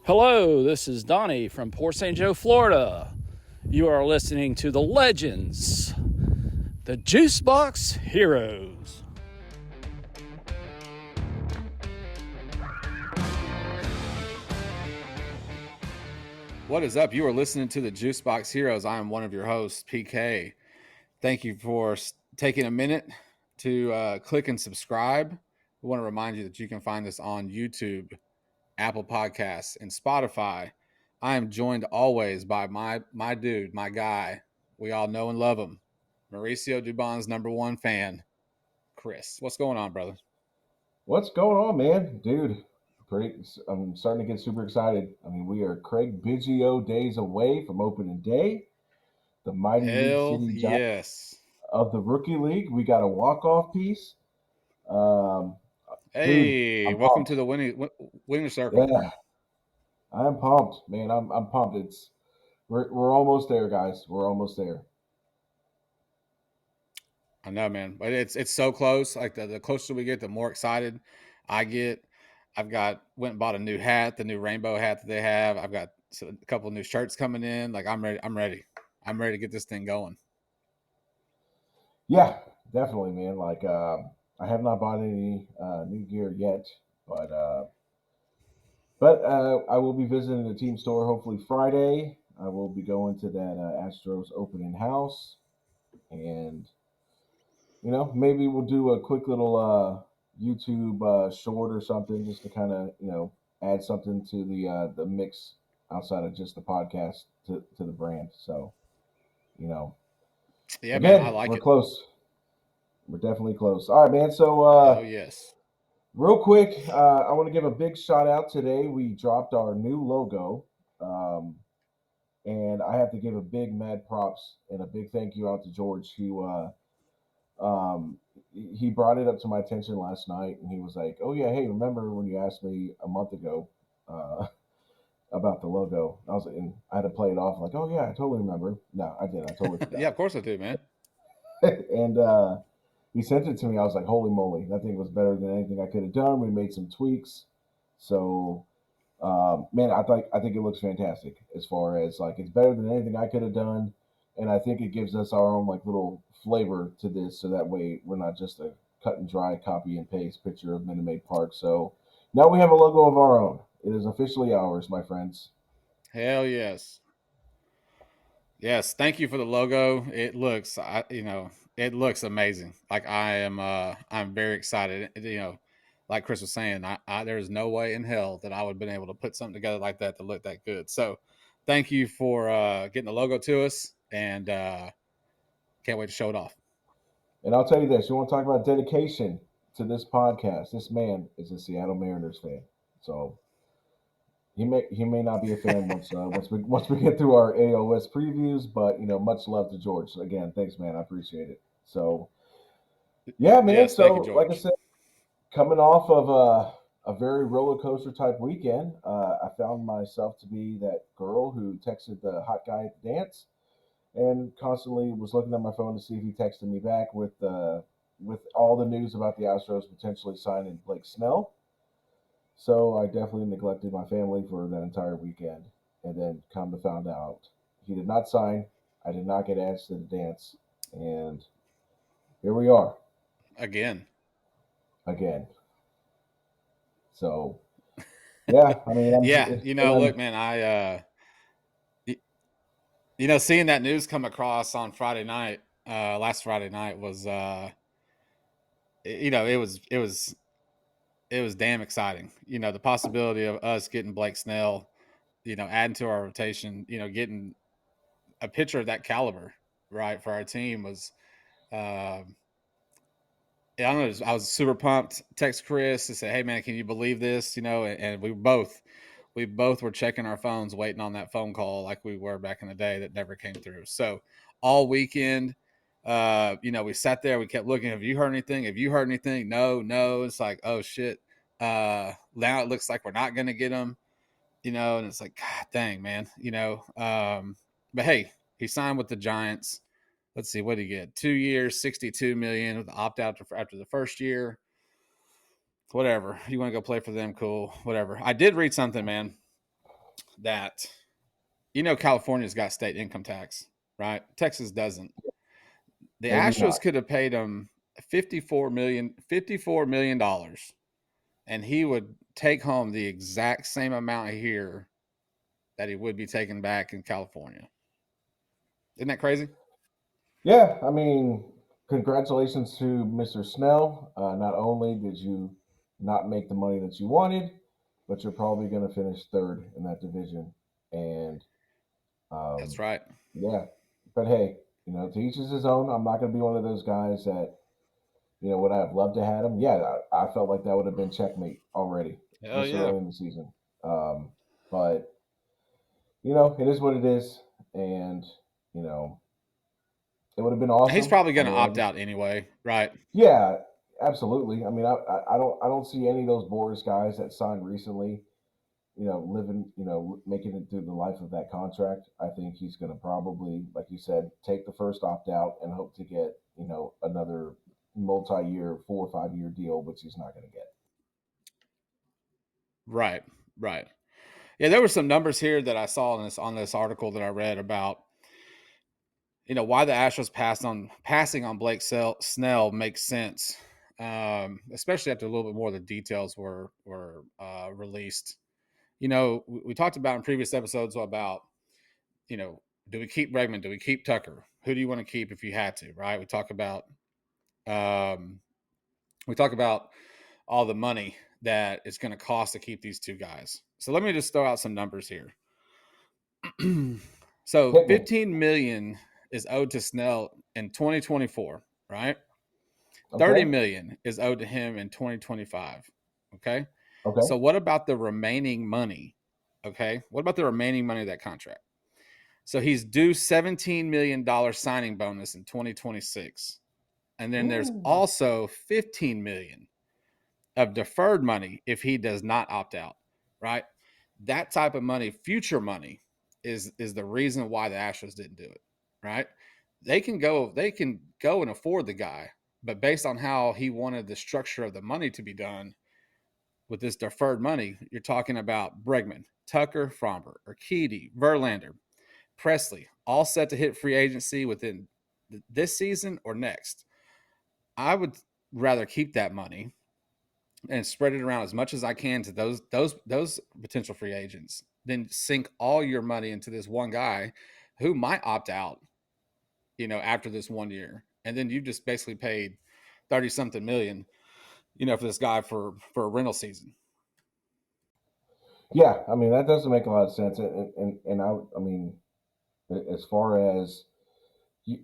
Hello, this is Donnie from Port St. Joe, Florida. You are listening to the Legends, the Juicebox Heroes. What is up? You are listening to the Juicebox Heroes. I am one of your hosts, PK. Thank you for taking a minute to click and subscribe. We want to remind you that you can find us on YouTube, Apple Podcasts, and Spotify. I am joined always by my dude, my guy. We all know and love him, Mauricio Dubon's #1 fan, Chris. What's going on, brother? What's going on, man? Dude, I'm starting to get super excited. I mean, we are Craig Biggio days away from opening day. The mighty League Hell City Giants yes. of the Rookie League. We got a walk-off piece. Um, Dude, Hey, I'm welcome to pumped. the winner circle. Yeah, I'm pumped, man. I'm pumped. We're almost there, guys. We're almost there. I know, man, but it's so close. Like the closer we get, the more excited I get. I've got went and bought a new hat, the new rainbow hat that they have. I've got a couple of new shirts coming in. Like I'm ready. I'm ready. I'm ready to get this thing going. Yeah, definitely, man. I have not bought any new gear yet, but I will be visiting the team store hopefully Friday. I will be going to that Astros opening house, and maybe we'll do a quick little YouTube short or something just to kind of add something to the mix outside of just the podcast to the brand. So you know, Yeah, man, I again, like we're it. close. We're definitely close. All right, man. So Hell yes. real quick, I want to give a big shout out today. We dropped our new logo. Um, And I have to give a big mad props and a big thank you out to George, who um, he brought it up to my attention last night, and he was like, "Oh yeah, hey, remember when you asked me a month ago about the logo?" I was like, and I had to play it off like, "Oh yeah, I totally remember." No, I didn't. I totally Yeah, forgot. of course I do, man. And he sent it to me. I was like, "Holy moly, that thing was better than anything I could have done." We made some tweaks, so man, I think it looks fantastic as far as like it's better than anything I could have done, and I think it gives us our own like little flavor to this, so that way we're not just a cut and dry copy and paste picture of Minute Maid Park. So now we have a logo of our own. It is officially ours, my friends. Hell yes. Yes, thank you for the logo. It looks amazing. Like I'm very excited. Like Chris was saying, there's no way in hell that I would have been able to put something together like that to look that good. So, thank you for getting the logo to us, and can't wait to show it off. And I'll tell you this: you want to talk about dedication to this podcast? This man is a Seattle Mariners fan, so he may not be a fan once we get through our AOS previews, but much love to George. So again, thanks, man. I appreciate it. So yeah, man. Yes, thank you, So like I George. said, coming off of a very roller coaster type weekend, I found myself to be that girl who texted the hot guy at the dance, and constantly was looking at my phone to see if he texted me back with all the news about the Astros potentially signing Blake Snell. So I definitely neglected my family for that entire weekend, and then come to find out he did not sign. I did not get asked to the dance, and here we are Again. again. So yeah, I mean, Yeah, and I'm look, man, y- seeing that news come across on Friday night, last Friday night was, it was damn exciting. The possibility of us getting Blake Snell, adding to our rotation, getting a pitcher of that caliber, right, for our team was, uh, yeah, I don't know. I was super pumped. Text Chris and say, "Hey man, can you believe this?" And we both were checking our phones, waiting on that phone call like we were back in the day that never came through. So all weekend, we sat there, we kept looking. Have you heard anything? Have you heard anything? No, no. It's like, oh shit. Now it looks like we're not gonna get him. And it's like, God dang, man. But hey, he signed with the Giants. Let's see, what did he get? 2 years, 62 million with the opt out after the first year. Whatever. You want to go play for them? Cool. Whatever. I did read something, man. that California's got state income tax, right? Texas doesn't. The They do not. Astros could have paid him 54 million dollars, and he would take home the exact same amount here that he would be taking back in California. Isn't that crazy? Yeah, I mean, congratulations to Mr. Snell. Not only did you not make the money that you wanted, but you're probably going to finish third in that division. And That's um, right. yeah, but hey, to each is his own. I'm not going to be one of those guys that, would I have loved to have him? Yeah, I felt like that would have been checkmate already Hell this yeah. early in the season. But it is what it is, and you know, it would have been He's awesome. probably I going to mean, opt out anyway, right? yeah, absolutely. I mean, I don't see any of those Boris guys that signed recently, living, making it through the life of that contract. I think he's going to probably, like you said, take the first opt out and hope to get, another multi-year, 4 or 5 year deal, which he's not going to get. Right, right. Yeah, there were some numbers here that I saw on this article that I read about why the Astros passing on Snell makes sense, especially after a little bit more of the details were released. We talked about in previous episodes about you know do we keep Bregman? Do we keep Tucker? Who do you want to keep if you had to? Right? Um, we talk about all the money that it's going to cost to keep these two guys. So let me just throw out some numbers here. So Hit me. 15 million is owed to Snell in 2024, right? 30 Okay. million is owed to him in 2025. Okay. Okay. So what about the remaining money? Okay. What about the remaining money of that contract? So he's due $17 million signing bonus in 2026. And then there's Ooh. also 15 million of deferred money if he does not opt out, right? That type of money, future money, is the reason why the Astros didn't do it, right? They can go and afford the guy, but based on how he wanted the structure of the money to be done with this deferred money, you're talking about Bregman, Tucker, Framber, Urquidy, Verlander, Presley, all set to hit free agency within this season or next. I would rather keep that money and spread it around as much as I can to those potential free agents, then sink all your money into this one guy who might opt out, after this 1 year, and then you just basically paid 30 something million, for this guy for a rental season. Yeah, I mean that doesn't make a lot of sense, and I mean, as far as you,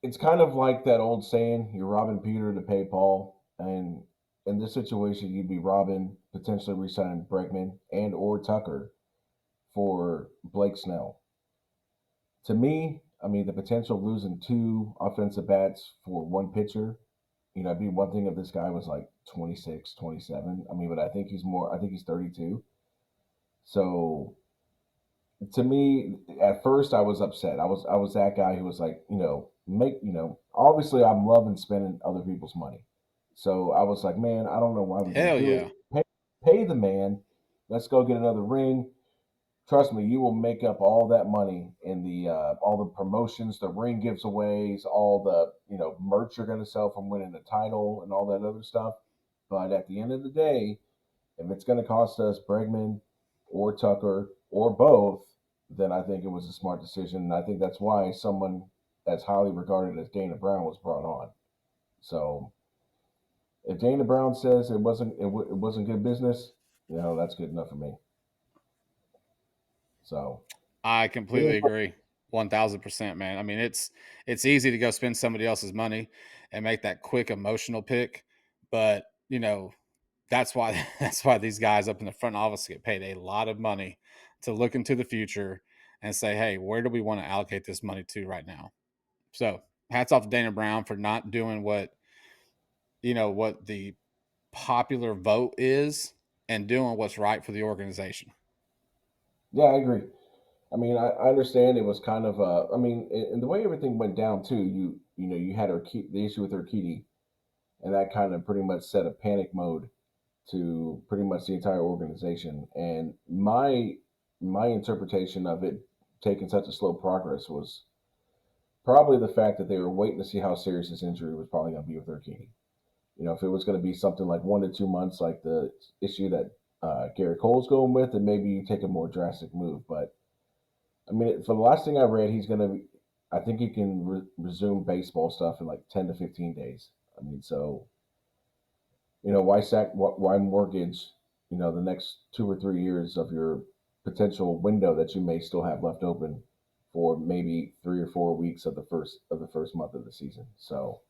it's kind of like that old saying, "You're robbing Peter to pay Paul," and in this situation, you'd be robbing potentially resigning Bregman and or Tucker for Blake Snell. To me, I mean, the potential of losing two offensive bats for one pitcher, it'd be one thing if this guy was like 26, 27. I mean, but I think he's 32. So to me, at first I was upset. I was that guy who was like, obviously I'm loving spending other people's money. So I was like, man, I don't know why we didn't Hell do yeah. it. Pay the man. Let's go get another ring. Trust me, you will make up all that money in the all the promotions, the ring giveaways, all the merch you're going to sell from winning the title and all that other stuff. But at the end of the day, if it's going to cost us Bregman or Tucker or both, then I think it was a smart decision. And I think that's why someone as highly regarded as Dana Brown was brought on. So if Dana Brown says it wasn't good business, that's good enough for me. So I it is. completely agree. 1000%, man. I mean, it's easy to go spend somebody else's money and make that quick emotional pick, but that's why that's why these guys up in the front office get paid a lot of money to look into the future and say, "Hey, where do we want to allocate this money to right now?" So, hats off to Dana Brown for not doing what the popular vote is and doing what's right for the organization. Yeah, I agree. I mean, I understand it was kind of I mean, and the way everything went down too. You had the issue with Urquidy, and that kind of pretty much set a panic mode to pretty much the entire organization. And my my interpretation of it taking such a slow progress was probably the fact that they were waiting to see how serious this injury was probably going to be with Urquidy. If it was going to be something like 1 to 2 months, like the issue that Gary Cole's going with, then maybe you take a more drastic move. But I mean, for the last thing I read, he's going to. I think he can resume baseball stuff in like 10 to 15 days. I mean, so why mortgage, the next 2 or 3 years of your potential window that you may still have left open for maybe 3 or 4 weeks of the first month of the season. So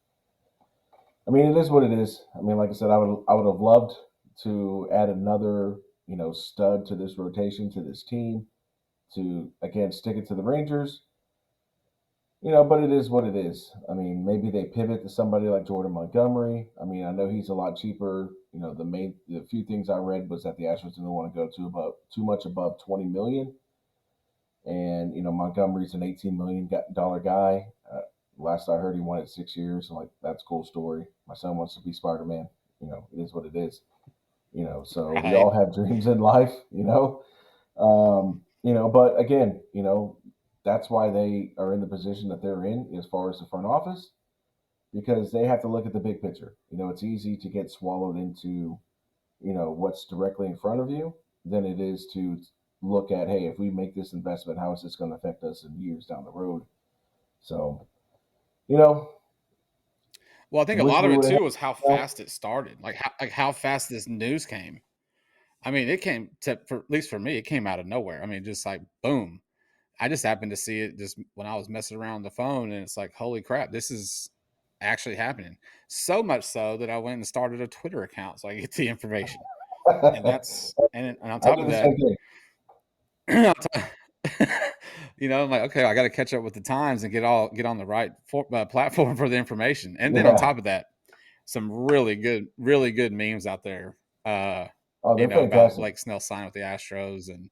I mean, it is what it is. I mean, like I said, I would have loved to add another, stud to this rotation, to this team, to again stick it to the Rangers. But it is what it is. I mean, maybe they pivot to somebody like Jordan Montgomery. I mean, I know he's a lot cheaper. The few things I read was that the Astros didn't want to go too much above 20 million, and Montgomery's an $18 million guy. Last I heard, he wanted 6 years. I'm like, that's a cool story. My son wants to be Spider Man. It is what it is. So we Right. all have dreams in life. But again, that's why they are in the position that they're in as far as the front office, because they have to look at the big picture. It's easy to get swallowed into, what's directly in front of you than it is to look at, hey, if we make this investment, how is this going to affect us in years down the road? So, you know, Well, I think a wish lot we of it would have too was how had. fast it started, like how fast this news came. I mean, it came to for at least for me, it came out of nowhere. I mean, just like boom. I just happened to see it just when I was messing around on the phone, and it's like, holy crap, this is actually happening. So much so that I went and started a Twitter account so I get the information. And that's and on I top did of the that, same thing. I'm like, okay, I got to catch up with the times and get on the right platform for the information. And then on Yeah. top of that, some really good memes out there. Oh, they're About fantastic. Blake Snell signing with the Astros and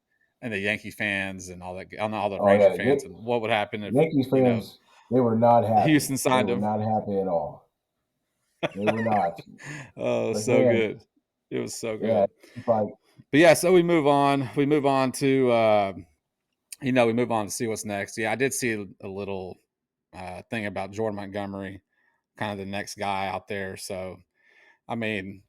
the Yankee fans and all the Oh yeah, Ranger fans and what would happen if Yankees fans, they were not happy. Houston They signed were him. not happy at all. They were not. Oh, Like, so man, good. It was so yeah, good. it's like, But yeah, so we move on. We move on to we move on to see what's next. Yeah, I did see a little thing about Jordan Montgomery, kind of the next guy out there. So I mean,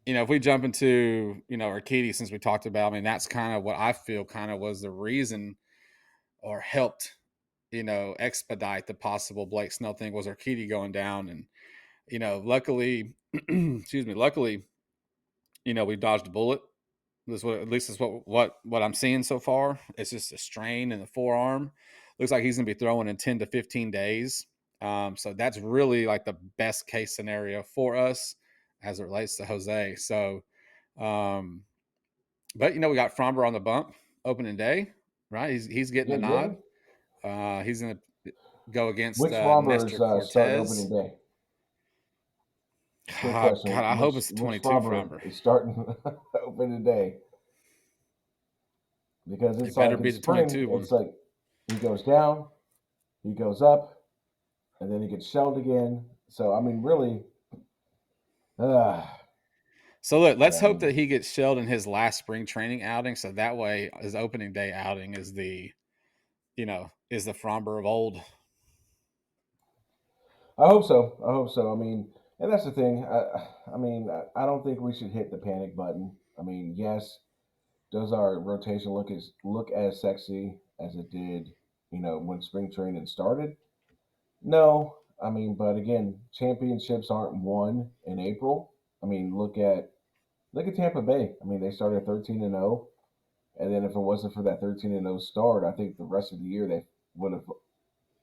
if we jump into Urquidy, since we talked about, I mean, that's kind of what I feel kind of was the reason or helped expedite the possible Blake Snell thing was Urquidy going down, and luckily, excuse me, luckily, we dodged a bullet. This what at least is what I'm seeing so far. It's just a strain in the forearm. Looks like he's gonna be throwing in 10 to 15 days. So that's really like the best case scenario for us as it relates to Jose. So, um, but we got Framber on the bump opening day, right? He's getting the yeah, yeah. nod. He's gonna go against Which Framber is Nestor starting opening Cortez. day? Quick Oh, question: God, I hope it's which 22 Framber Framber. is starting opening day? Because it's It better like in be the spring, 22 one. it's like he goes down, he goes up, and then he gets shelled again. So I mean, really, uh, So look, let's yeah, I hope mean, that he gets shelled in his last spring training outing, so that way his opening day outing is is the Fromber of old. I hope so. I hope so. I mean, and that's the thing. I don't think we should hit the panic button. I mean, yes, does our rotation look as sexy as it did, when spring training started? No. I mean, but again, championships aren't won in April. I mean, look at Tampa Bay. I mean, they started 13-0, and then if it wasn't for that 13-0 start, I think the rest of the year they would have.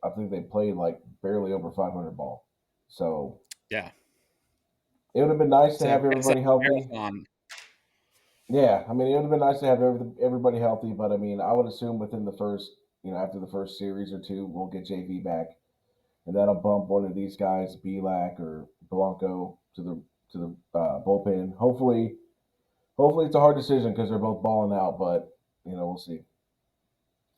I think they played like barely over 500 ball. So Yeah, it would have been nice to have it's a everybody healthy. marathon. Yeah, I mean, it would have been nice to have everybody healthy, but I mean, I would assume within the first, after the first series or two, we'll get JV back, and that'll bump one of these guys, Belak or Blanco, to the bullpen. Hopefully, it's a hard decision because they're both balling out, but we'll see.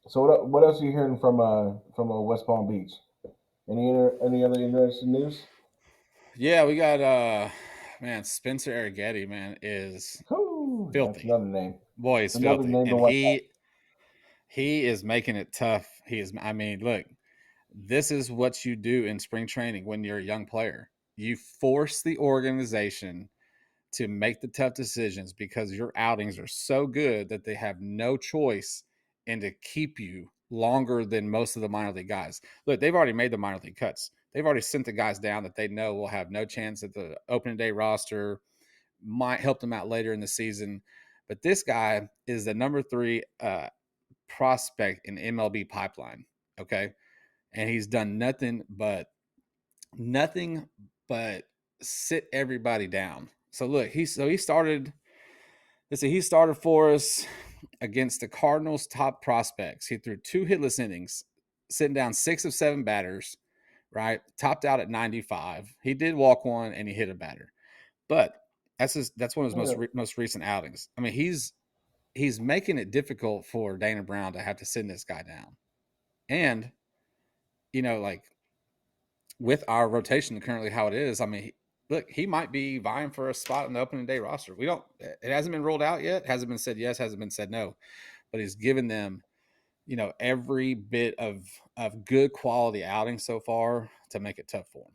So what else are you hearing from West Palm Beach? Any other interesting news? Yeah, we got man, Spencer Arrighetti, man, is Whew, that's filthy. another name. Boy, he's Another filthy. name to And watch out. He is making it tough. He is. I mean, look, this is what you do in spring training when you're a young player. You force the organization to make the tough decisions because your outings are so good that they have no choice and to keep you longer than most of the minor league guys. Look, they've already made the minor league cuts. They've already sent the guys down that they know will have no chance at the opening day roster, might help them out later in the season. But this guy is the number three prospect in MLB pipeline. Okay. And he's done nothing but sit everybody down. So look, he started. Let's see, he started for us against the Cardinals' top prospects. He threw two hitless innings, sitting down 6 of 7 batters. Right, topped out at 95. He did walk one and he hit a batter, but that's one of his Yeah, most recent outings. I mean, he's making it difficult for Dana Brown to have to send this guy down, and like with our rotation currently how it is, I mean, look, he might be vying for a spot in the opening day roster. We don't. It hasn't been ruled out yet. Hasn't been said yes. Hasn't been said no. But he's given them, every bit of good quality outing so far to make it tough for him.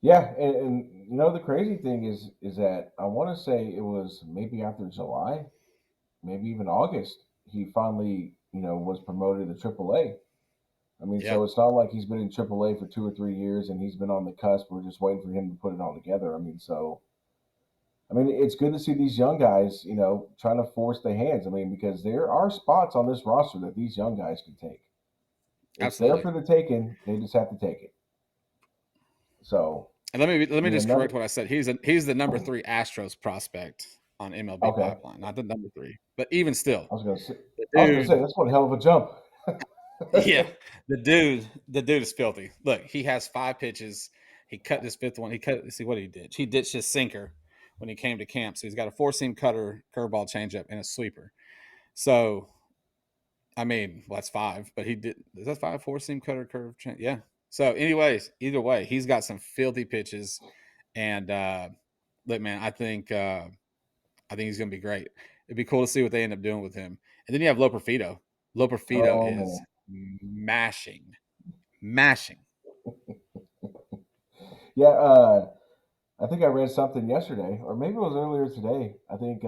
yeah, and the crazy thing is that I want to say it was maybe after July, maybe even August, he finally was promoted to AAA. I mean, Yeah, so it's not like he's been in AAA for 2 or 3 years and he's been on the cusp. We're just waiting for him to put it all together. I mean, it's good to see these young guys, trying to force their hands. I mean, because there are spots on this roster that these young guys can take. It's there absolutely. for the taking. They just have to take it. So, And let me just another. correct what I said. He's the number three Astros prospect on MLB Okay, pipeline, not the number three. But even still, I was gonna say. the I was gonna say dude, that's one hell of a jump. yeah, the dude is filthy. Look, he has 5 pitches. He cut this fifth one. He cut. Let's see what he did. He ditched his sinker when he came to camp. So he's got a four seam cutter, curveball, changeup, and a sweeper. So I mean, well, that's five. But he did. Is that five? Four seam cutter, curve, change? Yeah. So, anyways, either way, he's got some filthy pitches. And look, man, I think he's going to be great. It'd be cool to see what they end up doing with him. And then you have Loperfido. Loperfido Oh is man, mashing, mashing. yeah. I think I read something yesterday, or maybe it was earlier today. I think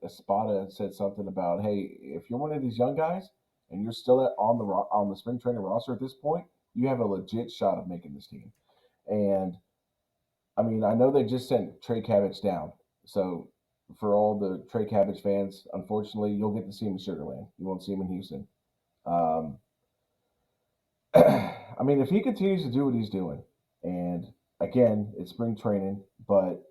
Espada said something about, hey, if you're one of these young guys and you're still on the spring training roster at this point, you have a legit shot of making this team. And I mean, I know they just sent Trey Cabbage down, so for all the Trey Cabbage fans, unfortunately, you'll get to see him in Sugarland. You won't see him in Houston. Um, I mean, if he continues to do what he's doing, and again, it's spring training, but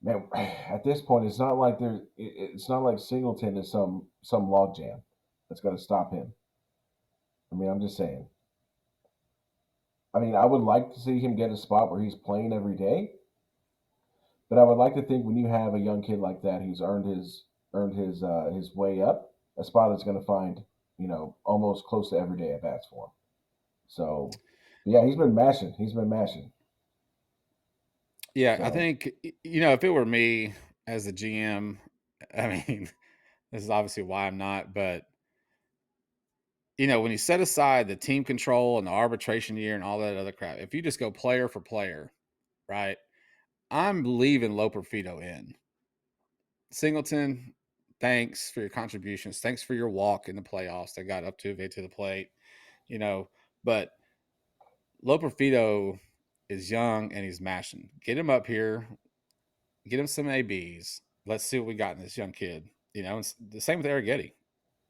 man, at this point, it's not like Singleton is some logjam that's going to stop him. I mean, I'm just saying. I mean, I would like to see him get a spot where he's playing every day, but I would like to think when you have a young kid like that who's earned his way up, a spot that's going to find almost close to everyday at bats for him. So, yeah, he's been mashing. He's been mashing. Yeah, I So, think, if it were me as the GM, I mean, this is obviously why I'm not, but when you set aside the team control and the arbitration year and all that other crap, if you just go player for player, right? I'm leaving Loperfido in. Singleton, thanks for your contributions. Thanks for your walk in the playoffs. They got up to the plate, you know, but Loperfido is young and he's mashing. Get him up here, get him some ABs. Let's see what we got in this young kid. It's the same with Arrighetti.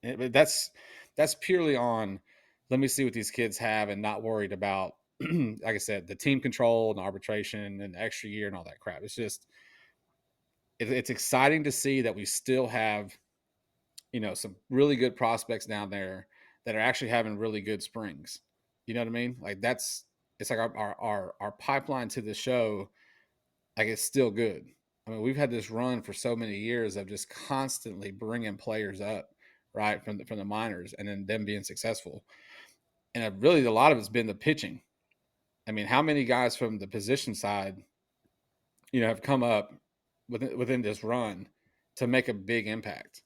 But that's purely on. Let me see what these kids have, and not worried about, like I said, the team control and arbitration and the extra year and all that crap. It's just it's exciting to see that we still have some really good prospects down there that are actually having really good springs. You know what I mean? Like it's like our pipeline to the show, like it's still good. I mean, we've had this run for so many years of just constantly bringing players up, right, from the minors, and then them being successful. And really, a lot of it's been the pitching. I mean, how many guys from the position side, have come up within this run to make a big impact?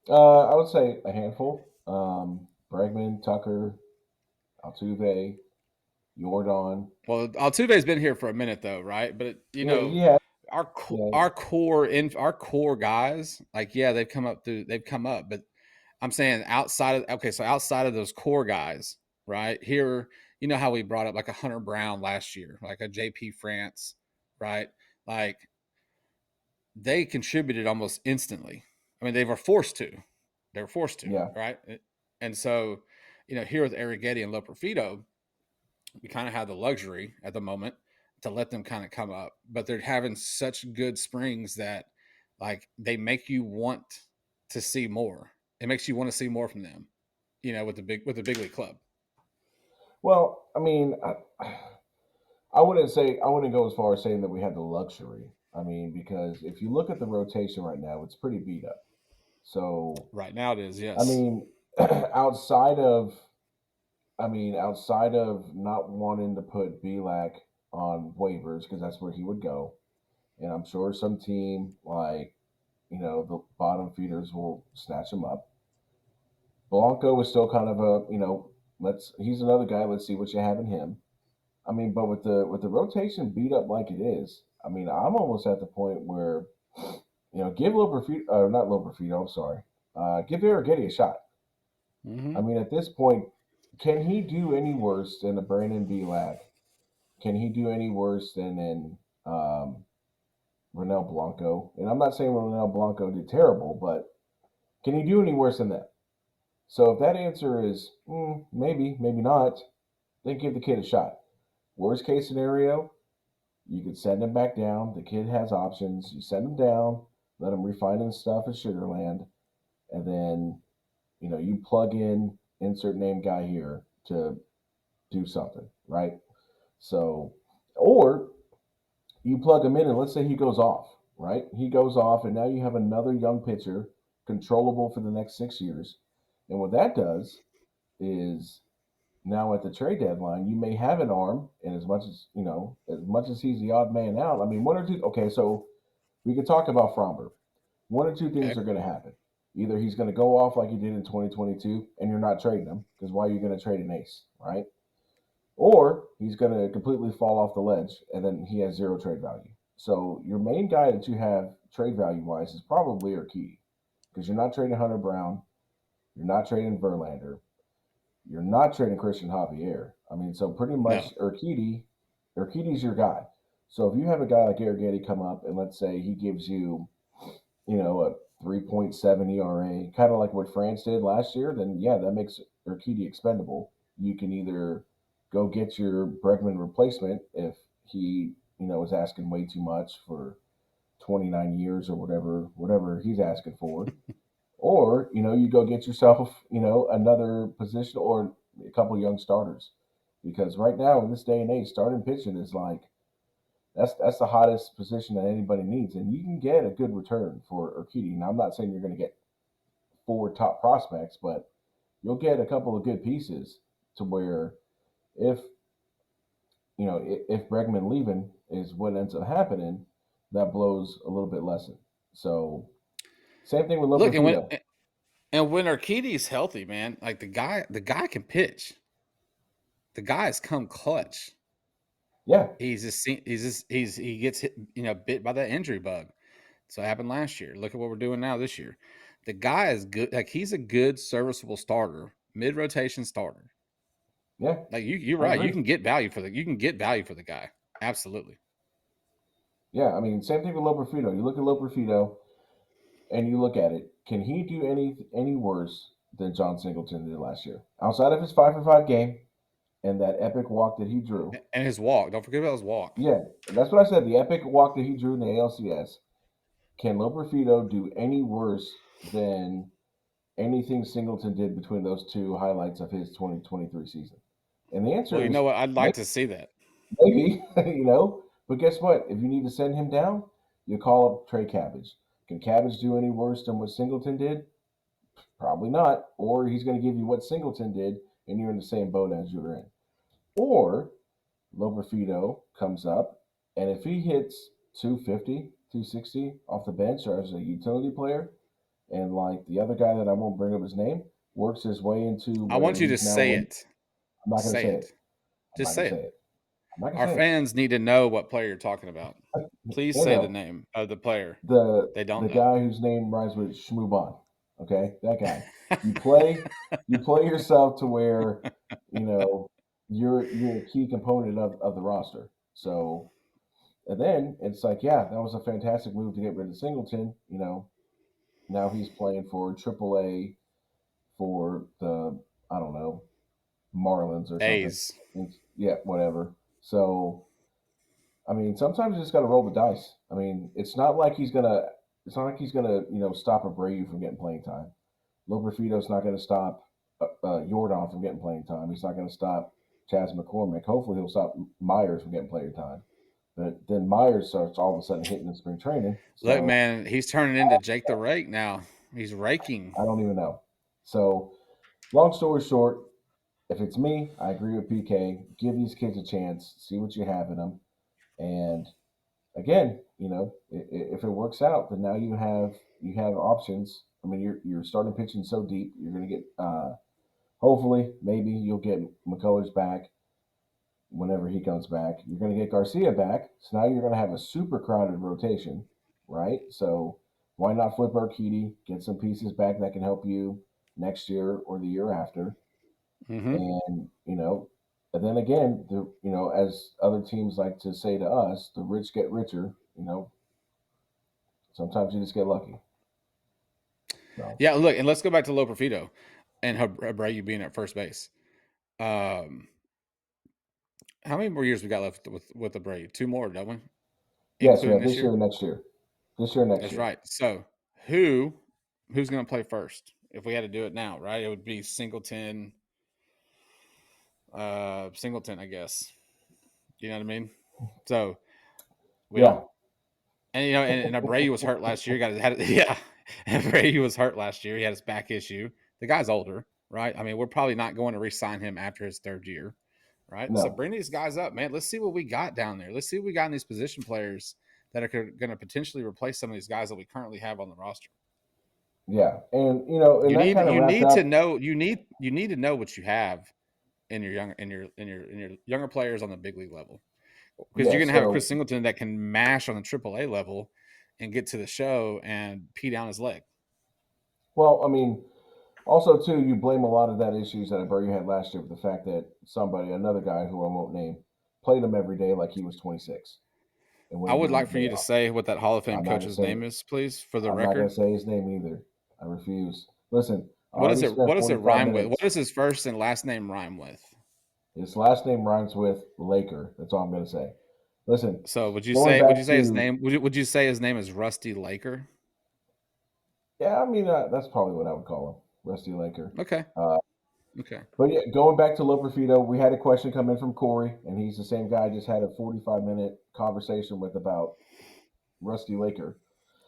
I would say a handful. Bregman, Tucker, Altuve, Jordan. Well, Altuve's been here for a minute though, right? But Yeah, yeah, yeah, our core guys, like yeah, they've come up, but I'm saying outside of okay, so outside of those core guys, right here, you know how we brought up like a Hunter Brown last year, like a JP France, right? Like they contributed almost instantly. I mean, they were forced to. They were forced to, yeah. right? And so, here with Arrighetti and Loperfido, we kind of have the luxury at the moment to let them kind of come up, but they're having such good springs that like they make you want to see more. It makes you want to see more from them, with the big league club. Well, I mean, I wouldn't go as far as saying that we had the luxury. I mean, because if you look at the rotation right now, it's pretty beat up. So, Right now it is, I yes. mean, outside of, outside of not wanting to put Belak on waivers because that's where he would go, and I'm sure some team like the bottom feeders will snatch him up. Blanco is still kind of a let's he's another guy. Let's see what you have in him. I mean, but with the rotation beat up like it is, I mean, I'm almost at the point where give Loperfido or not Loperfido. I'm sorry. Give Arrighetti a shot. I Hmm. mean, at this point, can he do any worse than a Brandon Belak? Can he do any worse than an Ronel Blanco? And I'm not saying Ronel Blanco did terrible, but can he do any worse than that? So if that answer is maybe, maybe not, then give the kid a shot. Worst case scenario, you could send him back down. The kid has options. You send him down, let him refine his stuff at Sugarland, and then you plug in insert name guy here to do something, right? So, or you plug him in, and let's say he goes off, right? He goes off, and now you have another young pitcher, controllable for the next 6 years. And what that does is now at the trade deadline, you may have an arm, and as much as he's the odd man out, I mean, one or two. Okay, so we could talk about Framber. One or two things Okay. are going to happen. Either he's going to go off like he did in 2022, and you're not trading him because why are you going to trade an ace, right? Or he's going to completely fall off the ledge, and then he has zero trade value. So your main guy that you have trade value wise is probably Urquidy because you're not trading Hunter Brown, you're not trading Verlander, you're not trading Christian Javier. I mean, so pretty No. much Urquidy's your guy. So if you have a guy like Arrighetti come up and let's say he gives you, a 3.7 ERA, kind of like what France did last year, then yeah, that makes Urquidy expendable. You can either go get your Bregman replacement if he, is asking way too much for 29 years or whatever he's asking for, or you go get yourself another position or a couple young starters, because right now in this day and age, starting pitching is like that's the hottest position that anybody needs, and you can get a good return for Urquidy. Now I'm not saying you're going to get four top prospects, but you'll get a couple of good pieces to where if if Bregman leaving is what ends up happening, that blows a little bit less. So same thing with Look, Loperfido. and when Urquidy's healthy, man, like the guy can pitch. The guy has come clutch. Yeah, He gets hit, bit by that injury bug. So it happened last year. Look at what we're doing now this year. The guy is good. Like he's a good serviceable starter, mid rotation starter. yeah, Like you're I right. agree. You can get value for the guy. Absolutely. Yeah, I mean, same thing with Loperfido. You look at Loperfido and you look at it. Can he do any worse than John Singleton did last year? Outside of his 5-for-5 game and that epic walk that he drew. And his walk. Don't forget about his walk. Yeah, that's what I said. The epic walk that he drew in the ALCS. Can Loperfido do any worse than anything Singleton did between those two highlights of his 2023 season? And the Well, answer you is know what? I'd like maybe, to see that. maybe But guess what? If you need to send him down, you call up Trey Cabbage. Can Cabbage do any worse than what Singleton did? Probably not. Or he's going to give you what Singleton did, and you're in the same boat as you're in. Or Loperfido comes up, and if he hits 250, 260 off the bench or as a utility player, And like the other guy that I won't bring up his name works his way into I where want you to he's now say one. it. I'm not going to Say say it. it. I'm not Just going say to say it. it. I'm not going to Our say it. fans need to know what player you're talking about. Please They say the know name of the player. the They don't the know. guy whose name rhymes with Shmooban. Okay, that guy. You play you play yourself to where you know you're a key component of the roster. So and then it's like, yeah, that was a fantastic move to get rid of Singleton. Now he's playing for AAA for the I don't know Marlins or something. A's. Yeah, whatever. So I mean, sometimes you just got to roll the dice. I mean, it's not like he's gonna. It's not like he's gonna, stop Abreu from getting playing time. Loperfido's not going to stop Jordan from getting playing time. He's not going to stop Chaz McCormick. Hopefully, he'll stop Myers from getting playing time. But then Myers starts all of a sudden hitting in spring training. Look, So man, he's turning into Jake the Rake now. He's raking. I don't even know. So long story short, if it's me, I agree with PK. Give these kids a chance. See what you have in them. And again, if it works out, then now you have options. I mean, you're starting pitching so deep. You're going to get hopefully maybe you'll get McCullers back whenever he comes back. You're going to get Garcia back, so now you're going to have a super crowded rotation, right? So why not flip Urquidy, get some pieces back that can help you next year or the year after, Mm-hmm. and and then again, as other teams like to say to us, the rich get richer. Sometimes you just get lucky. So Yeah, look, and let's go back to Loperfido and Abreu being at first base. Um, how many more years we got left with Abreu? Two more, don't we? yes, we Including have this this year year. and next year. This year and next That's year. right. So who's going to play first? If we had to do it now, right? It would be Singleton. Singleton, I guess. You know what I mean? So we don't. Yeah, And and Abreu was hurt last year. He got had yeah. Abreu was hurt last year. He had his back issue. The guy's older, right? I mean, we're probably not going to re-sign him after his third year, right? So no, bring these guys up, man. Let's see what we got down there. Let's see what we got in these position players that are going to potentially replace some of these guys that we currently have on the roster. yeah, and that kind of You wrapped need to up. know you need to know what you have in your younger players on the big league level, because you're Yeah, going to have a so Chris Singleton that can mash on the AAA level and get to the show and pee down his leg. well, I mean, also too, you blame a lot of that issues that Abreu had last year with the fact that another guy who I won't name, played him every day like he was 26 and I wouldn't would give him like a for day you to off. say what that Hall of Fame I'm not gonna coach's say name it. is, please, for the I'm not gonna record. say his name either. I refuse. Listen, I What already is it? spent What does it 45 rhyme with? What minutes. does his first and last name rhyme with? His last name rhymes with Laker. That's all I'm gonna say. Listen, So going would you back say his to name? Would you say his name is Rusty Laker? yeah, I mean that's probably what I would call him, Rusty Laker. Okay. Uh, Okay. But yeah, going back to Loperfido, we had a question come in from Corey, and he's the same guy I just had a 45-minute conversation with about Rusty Laker.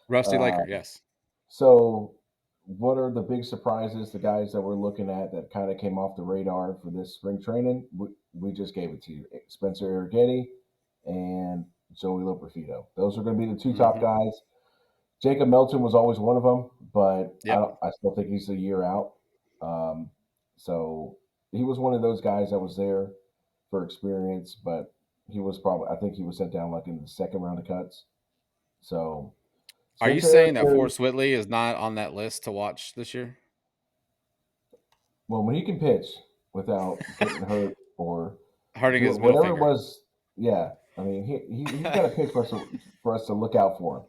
Rusty Uh, Laker, yes. so, what are the big surprises, the guys that we're looking at that kind of came off the radar for this spring training? We just gave it to you Spencer Arrighetti and Joey Loperfido. Those are going to be the two top Hmm. guys. Jacob Melton was always one of them, but I Yep. don't. I still think he's a year out. Um, so he was one of those guys that was there for experience, but he was probably. I think he was sent down like in the second round of cuts. So Are you Spencer saying that Arrighetti, Forrest Whitley is not on that list to watch this year? well, when he can pitch without getting hurt or Hurting do his middle whatever it finger. was, yeah. I mean, he's got to pitch for us to look out for him.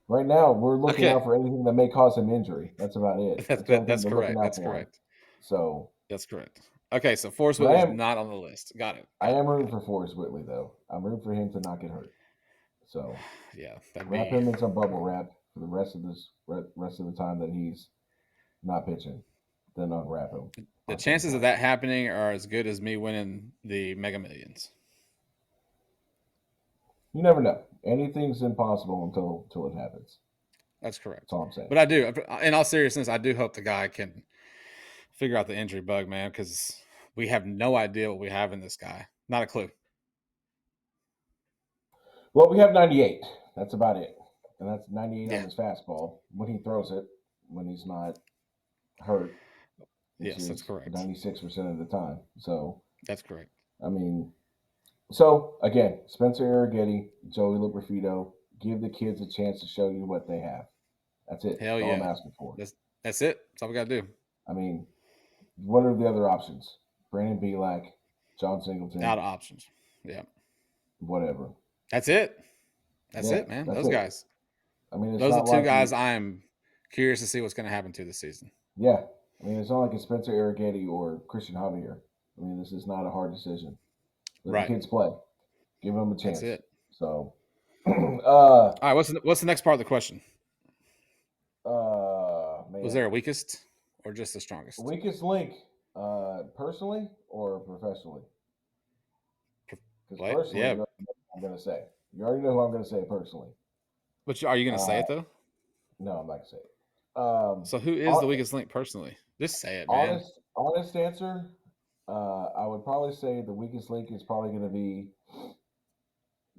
Right now, we're looking Okay. out for anything that may cause him injury. That's about it. That's the only thing That's we're looking correct. out That's for him. correct. So, That's correct. Okay, so Forrest but I Whitley's am not on the list. Got it. I Got it. am rooting Got for Forrest Whitley though. I'm rooting for him to not get hurt. So it. Yeah, that'd wrap be him in some bubble wrap for the rest of the time that he's not pitching. Then unwrap him the on game chances of time. that happening are as good as me winning the Mega Millions. You never know. Anything's impossible until it happens. That's That's correct. all I'm saying. But I do, in all seriousness, I do hope the guy can figure out the injury bug, man, because we have no idea what we have in this guy. Not a clue. Well, we have 98. That's about it, and that's 98 on Yeah. his fastball when he throws it. when he's not hurt, which Yes, that's is correct. 96% of the time. So, That's correct. I mean, so again, Spencer Arrighetti, Joey Loperfido, give the kids a chance to show you what they have. That's it. Hell That's all I'm yeah. asking for. That's it. That's all we gotta do. I mean, what are the other options? Brandon Belak, John Singleton, Out of options. Yeah. whatever. That's it. That's Yeah, it, man. that's Those it. guys. I mean, it's Those are not the two like guys you. I'm curious to see what's gonna happen to this season. Yeah, I mean, it's not like it's Spencer Arrighetti or Christian Javier. I mean, this is not a hard decision. Let the Right. kids play. Give them a That's chance. it. So, All right. What's the next part of the question? Was man, there a weakest or just the strongest? weakest link, personally or professionally? Because What? personally, Yeah. you already know what I'm going to say. You already know who I'm going to say personally. Are you gonna say Uh, it though? no, I'm not going to say it. So who is the Hon- weakest link personally? Just say it, man. honest answer. I would probably say the weakest link is probably going to be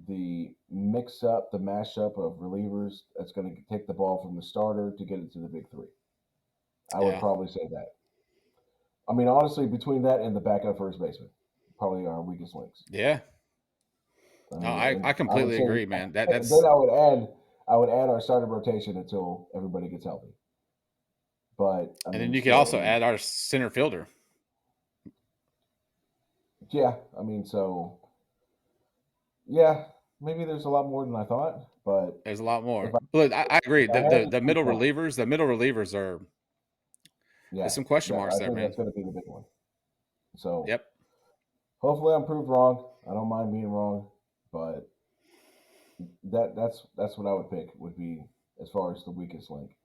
the mix up, the mashup of relievers that's going to take the ball from the starter to get it to the big three. I would Yeah. probably say that. I mean, honestly, between that and the backup first baseman, probably our weakest links. Yeah. I No, mean, and I I would completely say agree, man. then That's I would add our starting rotation until everybody gets healthy. But I and then mean, you could still, I also mean, add our center fielder. yeah, I mean, so yeah, maybe there's a lot more than I thought, but There's a lot if more. I But I agree. if I had to The choose middle one, relievers, are there's yeah, some question that marks I there, think man. that's going to be the big one. So Yep. hopefully, I'm proved wrong. I don't mind being wrong, but that's what I would pick would be as far as the weakest link.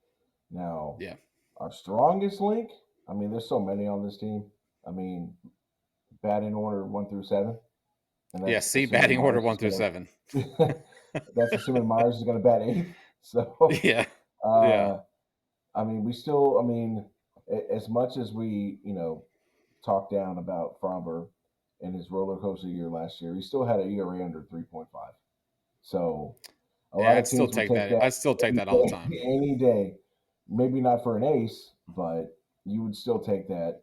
Now, Yeah. our strongest link, I mean, there's so many on this team. I mean, batting order 1 through 7, and Yeah. that's See assuming batting order Myers one is through gonna. seven. That's assuming Myers is gonna bat eighth. So, Yeah. Yeah. uh, I mean, we still. I mean, as much as we, talk down about Framber and his roller coaster year last year, he still had an ERA under 3.5. So a Yeah. lot of teams would take that I'd still take any that all the day. time. Any day. Maybe not for an ace, but you would still take that.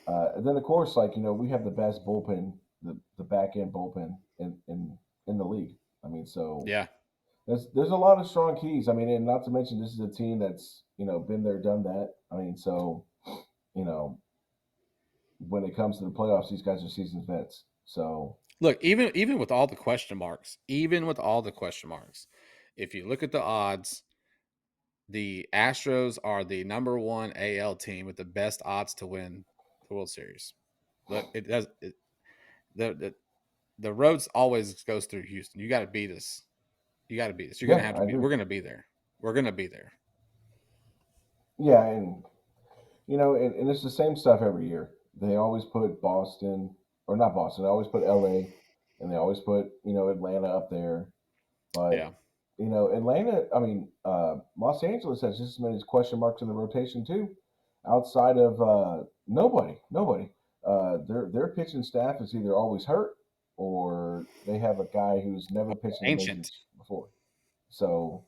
And then of course, like we have the best bullpen, the back end bullpen in the league. I mean, so Yeah. there's a lot of strong keys. I mean, and not to mention this is a team that's been there, done that. I mean, so you know when it comes to the playoffs, these guys are seasoned vets. So Look, even with all the question marks, if you look at the odds, the Astros are the number one AL team with the best odds to win the World Series. Look, it does the the roads always goes through Houston. You got to beat us. You got to beat us. You're gonna yeah, have to I be. agree. We're gonna be there. We're gonna be there. Yeah, and and it's the same stuff every year. They always put Boston, or not Boston. They always put LA, and they always put Atlanta up there. Yeah, But Atlanta. I mean, Los Angeles has just as many question marks in the rotation too. Outside of nobody. Their pitching staff is either always hurt or they have a guy who's never pitched in the ancient. majors before. So,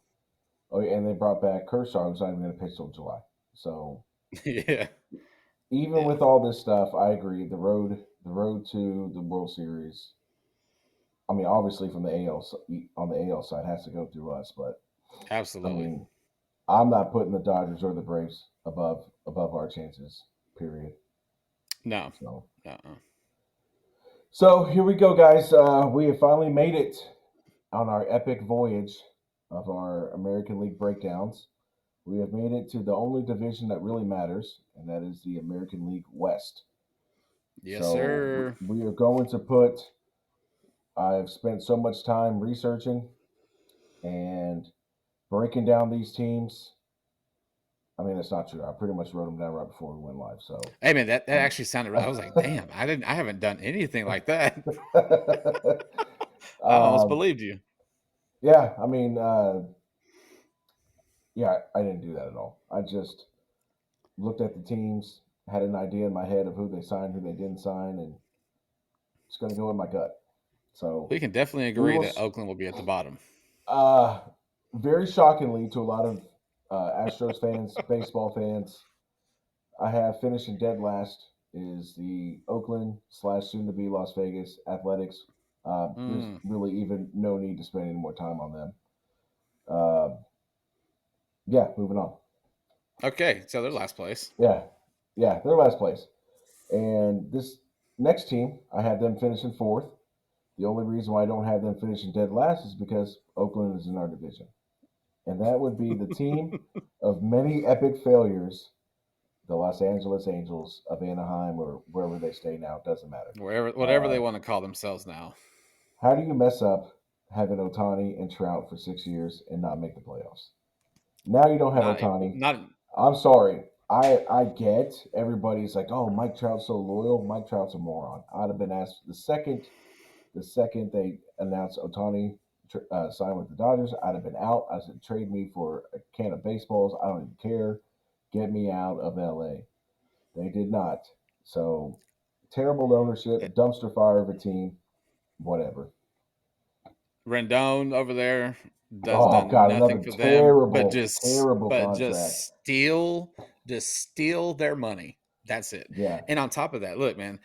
oh, and they brought back Kershaw, who's not even going to pitch till July. So, Yeah, even yeah, with all this stuff, I agree. The road to the World Series. I mean, obviously from the on the AL side has to go through us, but I absolutely. mean, I'm not putting the Dodgers or the Braves above our chances. Period. No, So, no. here we go, guys. We have finally made it on our epic voyage of our American League breakdowns. We have made it to the only division that really matters, and that is the American League West. Yes, So sir. we are going to put. I've spent so much time researching and breaking down these teams. I mean, that's not true. I pretty much wrote them down right before we went live. So, Hey, man, that um, actually sounded. I was like, damn, I haven't done anything like that. I almost um, believed you. yeah, I mean, yeah, I didn't do that at all. I just looked at the teams, had an idea in my head of who they signed, who they didn't sign, and just going to go with my gut. So We can definitely we agree will. that Oakland will be at the bottom. Uh, very shockingly to a lot of Astros fans, baseball fans, I have finishing dead last is the Oakland slash soon to be Las Vegas Athletics. There's Mm. really even no need to spend any more time on them. Uh, yeah, moving on. Okay, so they're last place. Yeah, yeah, they're last place. And this next team, I have them finishing fourth. The only reason why I don't have them finishing dead last is because Oakland is in our division. And that would be the team of many epic failures, the Los Angeles Angels of Anaheim or wherever they stay now. It doesn't matter. Whatever they Uh, want to call themselves now. how do you mess up having Otani and Trout for 6 years and not make the playoffs? Now you don't have Not Otani. not I'm sorry. I get everybody's like, oh, Mike Trout's so loyal. Mike Trout's a moron. I'd have been asked the second they announced Otani signed with the Dodgers, I'd have been out. I said, trade me for a can of baseballs. I don't even care. Get me out of LA. They did not. So terrible ownership, dumpster fire of a team, whatever. Rendon over there does Oh done God, nothing another for them, terrible, terrible but contract. just steal their money. That's it. Yeah, And on top of that, look, man,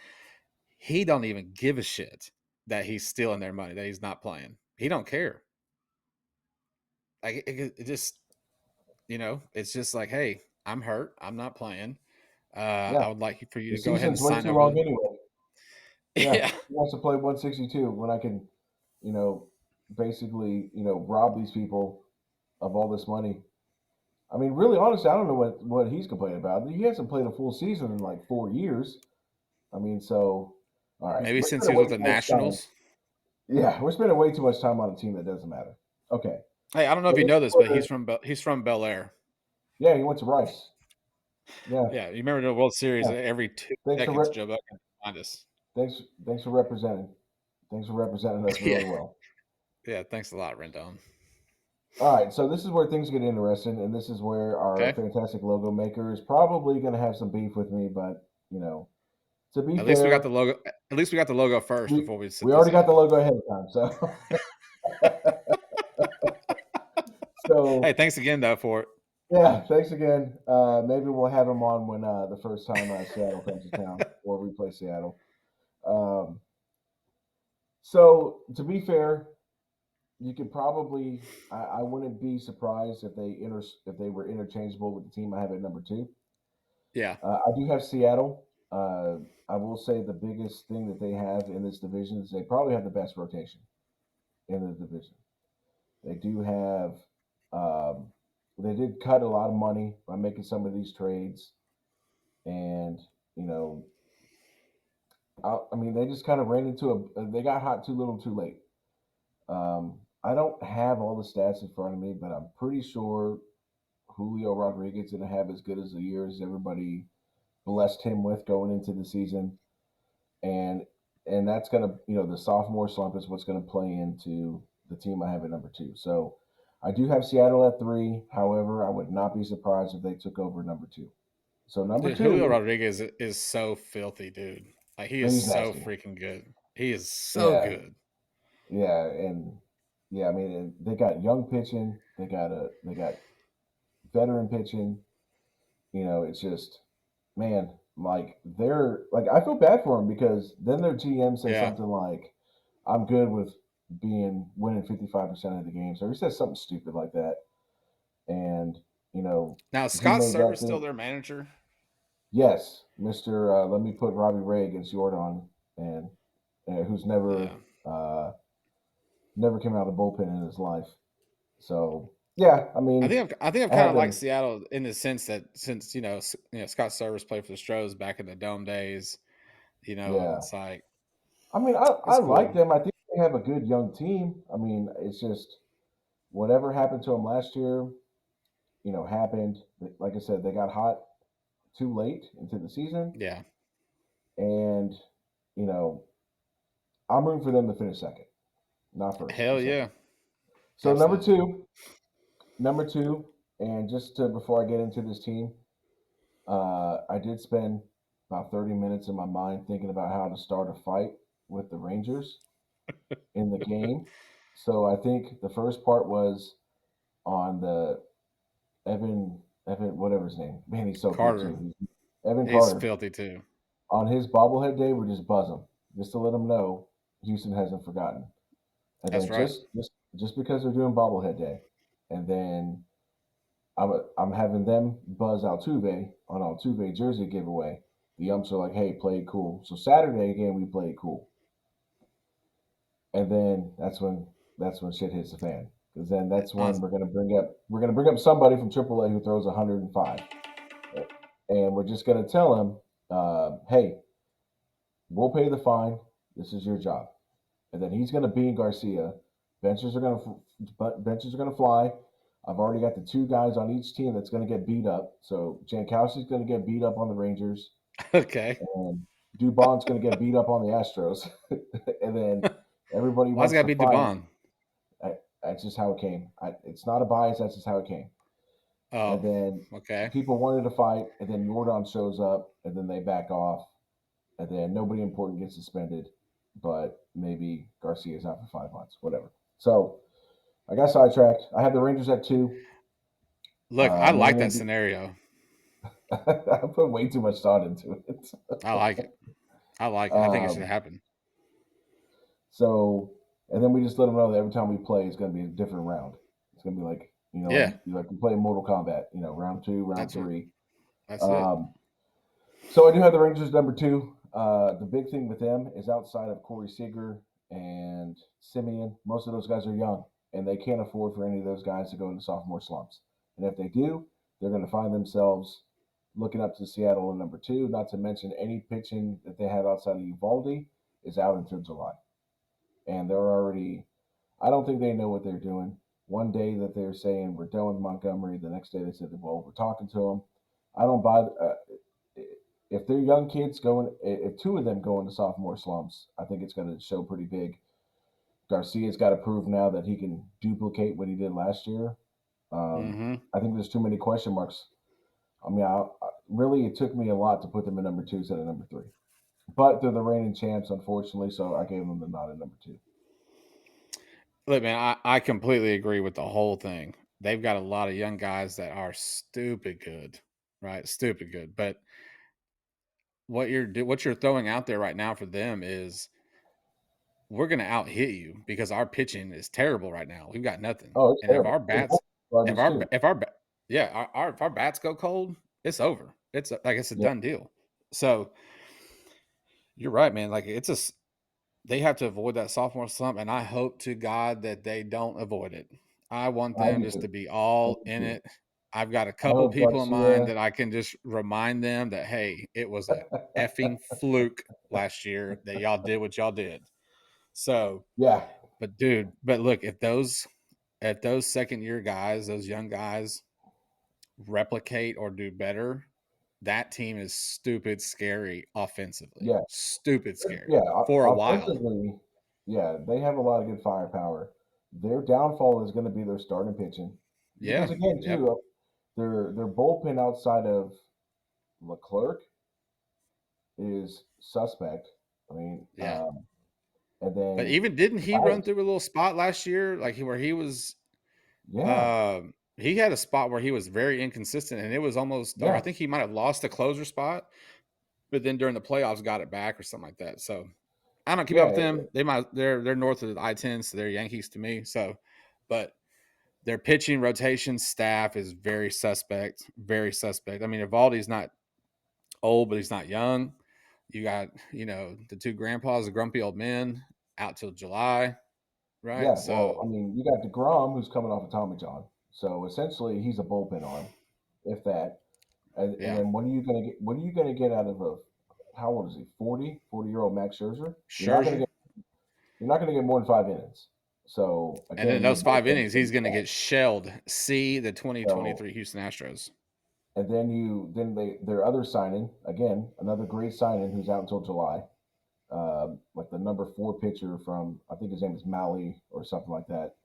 he don't even give a shit that he's stealing their money, that he's not playing. He don't care. Like it just, it's just like, hey, I'm hurt. I'm not playing. yeah. I would like for you The to go ahead and season's way sign too over. long anyway. Yeah, Yeah, he wants to play 162 when I can, you know, basically, rob these people of all this money. I mean, really, honestly, I don't know what he's complaining about. He hasn't played a full season in like 4 years. I mean, so all right, maybe we're since he spending was way with the too much time. Nationals. Yeah, we're spending way too much time on a team that doesn't matter. Okay, Hey, I don't know so if you this know is this, but where, he's from Bel Air. yeah, he went to Rice. Yeah, Yeah, you remember the World Series yeah. every two Thanks for seconds, re- Joe Buck can find us. thanks for representing. Thanks for representing us Yeah, really well. yeah. Thanks a lot, Rendon. All right, so this is where things get interesting, and this is where our Okay, fantastic logo maker is probably going to have some beef with me. But to be at least we got fair, the logo. At least we got the logo first we before we set we this already got up. the logo ahead of time. So Hey, so thanks again though for yeah, thanks again. Maybe we'll have him on when the first time Seattle comes to town it. or we play Seattle. Um, so to be fair, you could probably I wouldn't be surprised if if they were interchangeable with the team I have at number two. Yeah, I do have Seattle. I will say the biggest thing that they have in this division is they probably have the best rotation in the division. They do have. Um, they did cut a lot of money by making some of these trades, and you know, I mean, they just kind of ran into a. They got hot too little, too late. I don't have all the stats in front of me, but I'm pretty sure Julio Rodriguez is going to have as good as the year as everybody blessed him with going into the season, and that's going to the sophomore slump is what's going to play into the team I have at number two. So I do have Seattle at three. However, I would not be surprised if they took over number two. So number dude. Julio two, Rodriguez is so filthy, dude. Like he is he's so nasty. freaking good. He is so Yeah, good. yeah, and yeah. I mean, and they got young pitching. They got veteran pitching. It's just man, like they're like I feel bad for them because then their GM says Yeah. something like, "I'm good with being winning 55% of the games," or he says something stupid like that, and you know Now he Scott made that Server's still thing. their manager. Yes, Mister. Let me put Robbie Ray against Jordan, and who's Yeah. never came out of the bullpen in his life. So yeah, I mean, I think I've I kind have of liked them. Seattle in the sense that since Scott Servers played for the Stros back in the Dome days, Yeah, it's like I mean, I it's like cool. them. I think they have a good young team. I mean, it's just whatever happened to them last year, happened. Like I said, they got hot too late into the season, Yeah. and you know, I'm rooting for them to finish second, not first, Hell but second. yeah. So Absolutely. number two, and just to before I get into this team, I did spend about 30 minutes in my mind thinking about how to start a fight with the Rangers in the game. So I think the first part was on the Evan, whatever his name. Man, he's so good Carter, too. Evan he's Carter. filthy too. On his bobblehead day, we just buzz him just to let him know Houston hasn't forgotten. And That's then right. just because they're doing bobblehead day, and then I'm having them buzz Altuve on Altuve jersey giveaway. The umps are like, "Hey, play it cool." So Saturday again, we play it cool, and then that's when shit hits the fan. Because then that's On when we're gonna bring up somebody from AAA who throws 105, and we're just gonna tell him, "Hey, we'll pay the fine. This is your job." And then he's going to beat Garcia. Benches are going to fly. I've already got the two guys on each team that's going to get beat up. So Jankowski's going to get beat up on the Rangers, okay. and Dubon's going to get beat up on the Astros. And then everybody Why's it wants gotta to be fight. Dubon? That's just how it came. It's not a bias. That's just how it came. And Oh, then okay. people wanted to fight, and then Jordan shows up, and then they back off, and then nobody important gets suspended, but maybe Garcia's out for 5 months, whatever. So I got sidetracked. I have the Rangers at two, Look, I like mainly. that scenario. I put way too much thought into it. I like it. I like it. I think it should um, happen. so, and then we just let them know that every time we play, it's going to be a different round. It's going to be like Yeah, like we play Mortal Kombat. Round two, round that's what. three. That's it. Um, So I do have the Rangers number two. The big thing with them is outside of Corey Seager and Simeon, most of those guys are young, and they can't afford for any of those guys to go into sophomore slumps. And if they do, they're going to find themselves looking up to Seattle in number two. Not to mention any pitching that they have outside of Uvalde is out until July, and they're already. I don't think they know what they're doing. One day that they're saying we're done with Montgomery, the next day they said, well, we're talking to him. I don't buy. If they're young kids going, if two of them go into sophomore slumps, I think it's going to show pretty big. Garcia's got to prove now that he can duplicate what he did last year. Mm-hmm. I think there's too many question marks. I mean, really, it took me a lot to put them in number two instead of number three. But they're the reigning champs, unfortunately, so I gave them the nod at number two. Look, man, I completely agree with the whole thing. They've got a lot of young guys that are stupid good, right? Stupid good. But what you're throwing out there right now for them is we're going to out hit you because our pitching is terrible right now. We've got nothing. Oh, it's And terrible. Garbage too. if our yeah, if our bats go cold, it's over. It's a Yeah, done deal. So you're right, man. They have to avoid that sophomore slump, and I hope to God that they don't avoid it. I want I them do just to too. be I all do in too. it. I've got a I couple hope people in mind Garcia. that I can just remind them that hey, it was a effing fluke last year that y'all did what y'all did. So, Yeah, but look, if those second year guys, those young guys replicate or do better, that team is stupid scary offensively. yeah. Stupid scary Yeah, for a while. offensively, yeah, they have a lot of good firepower. Their downfall is going to be their starting pitching, because Yeah. again, Yep. too, their bullpen outside of Leclerc is suspect. I mean, Yeah. and But then even didn't he run Riley, through a little spot last year, where he was? yeah, He had a spot where he was very inconsistent, and it was almost, or I yeah, think he might have lost the closer spot, but then during the playoffs got it back or something like that. So I don't keep up with yeah, them. They're north of the I-10, so they're Yankees to me. So, but their pitching rotation staff is very suspect. Very suspect. I mean, Evaldi's not old, but he's not young. You got the two grandpas, the grumpy old men, out till July, right? yeah. Well, I So mean, you got Degrom who's coming off of Tommy John, so essentially he's a bullpen arm, if that. And yeah, then what are you going to get? What are you going to get out of a how old is he? 40-year-old Max Scherzer? Scherzer. You're not going to get more than 5 innings. So And then again, your those five bullpen's innings, going he's to be going to bad. get shelled. See the So 2023 Houston Astros. and then their other signing again, another great signing who's out until July. Like the number four pitcher from I think his name is Malley or something like that.